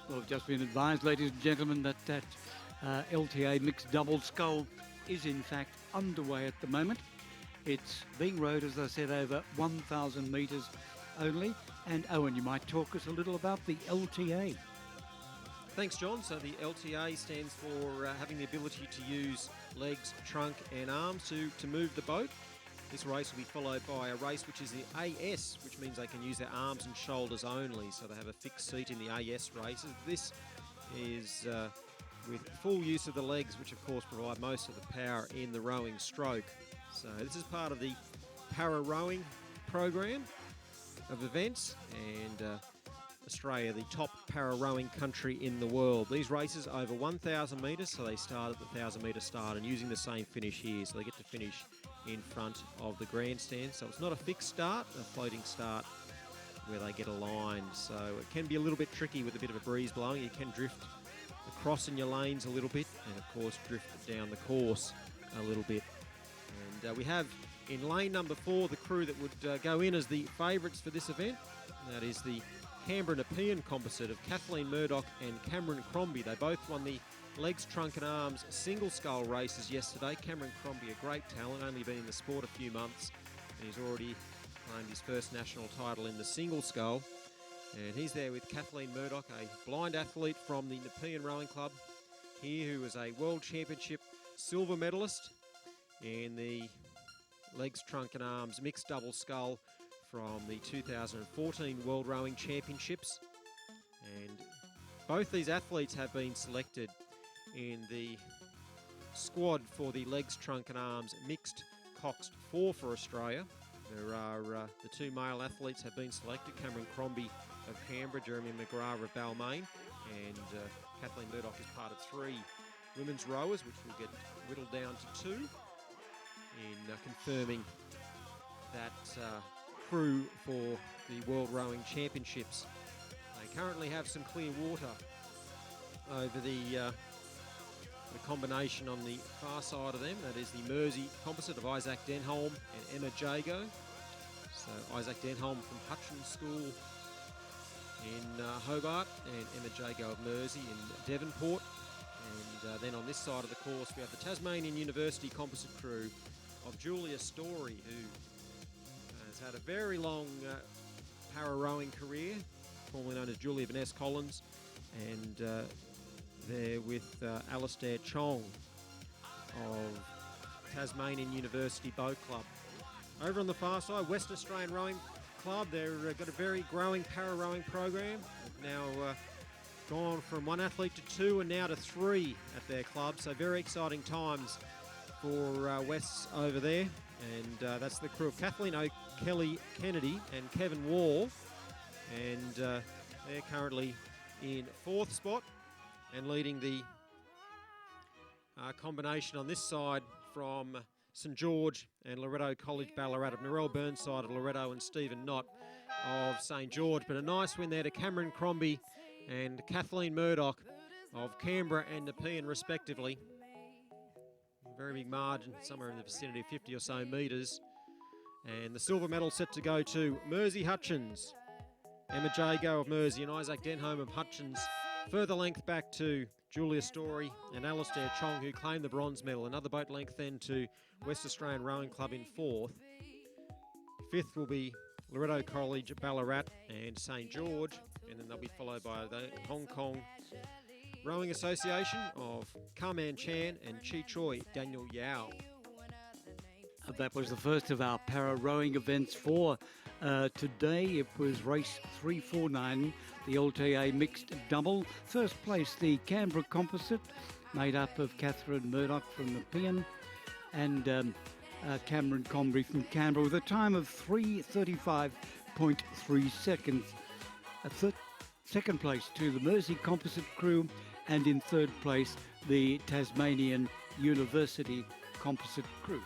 Well, we've just been advised, ladies and gentlemen, that LTAMix2x Double Scull is in fact underway at the moment. It's being rowed, as I said, over 1,000 metres only. And Owen, you might talk us a little about the LTA. Thanks, John. So the LTA stands for having the ability to use legs, trunk and arms to move the boat. This race will be followed by a race which is the AS, which means they can use their arms and shoulders only, so they have a fixed seat in the AS races. This is with full use of the legs, which of course provide most of the power in the rowing stroke. So this is part of the para rowing program of events, and Australia, the top para rowing country in the world. These races over 1,000 metres, so they start at the 1,000 metre start and using the same finish here, so they get to finish in front of the grandstand. So it's not a fixed start, a floating start where they get aligned. So it can be a little bit tricky with a bit of a breeze blowing. You can drift across in your lanes a little bit, and of course drift down the course a little bit. And we have in lane number 4 the crew that would go in as the favourites for this event. And that is the Canberra Nepean composite of Kathleen Murdoch and Cameron Crombie. They both won the legs, trunk and arms single scull races yesterday. Cameron Crombie, a great talent, only been in the sport a few months, and he's already claimed his first national title in the single scull. And he's there with Kathleen Murdoch, a blind athlete from the Nepean Rowing Club here, who was a World Championship silver medalist in the legs, trunk and arms mixed double scull from the 2014 World Rowing Championships. And both these athletes have been selected in the squad for the legs, trunk and arms mixed coxed 4 for Australia. There are the 2 male athletes have been selected, Cameron Crombie of Canberra, Jeremy McGrath of Balmain, and Kathleen Murdoch is part of 3 women's rowers, which will get whittled down to 2 in confirming that crew for the World Rowing Championships. They currently have some clear water over the combination on the far side of them. That is the Mersey composite of Isaac Denholm and Emma Jago. So Isaac Denholm from Hutchins School in Hobart, and Emma Jago of Mersey in Devonport. And then on this side of the course we have the Tasmanian University composite crew of Julia Story, who has had a very long para rowing career, formerly known as Julia Vanessa Collins, and they're with Alastair Chong of Tasmanian University Boat Club. Over on the far side, Western Australian Rowing Club, they've got a very growing para rowing program. They've now gone from 1 athlete to 2 and now to 3 at their club, so very exciting times for Wests over there. And that's the crew of Kathleen O'Kelly Kennedy and Kevin Wall, and they're currently in 4th spot and leading the combination on this side from St George and Loreto College Ballarat, of Narelle Burnside of Loreto and Stephen Knott of St George. But a nice win there to Cameron Crombie and Kathleen Murdoch of Canberra and Nepean respectively. A very big margin, somewhere in the vicinity of 50 or so metres. And the silver medal set to go to Mersey Hutchins, Emma Jago of Mersey and Isaac Denholm of Hutchins. Further length back to Julia Story and Alastair Chong, who claimed the bronze medal. Another boat length then to West Australian Rowing Club in 4th. 5th will be Loreto College, Ballarat and St George, and then they'll be followed by the Hong Kong Rowing Association of Carman Chan and Chi Choi Daniel Yao. That was the first of our para rowing events for today. It was race 349, the LTA mixed double. First place, the Canberra composite, made up of Catherine Murdoch from Nepean and Cameron Crombie from Canberra, with a time of 3:35.3 seconds. Second place to the Mersey composite crew, and in 3rd place, the Tasmanian University composite crew.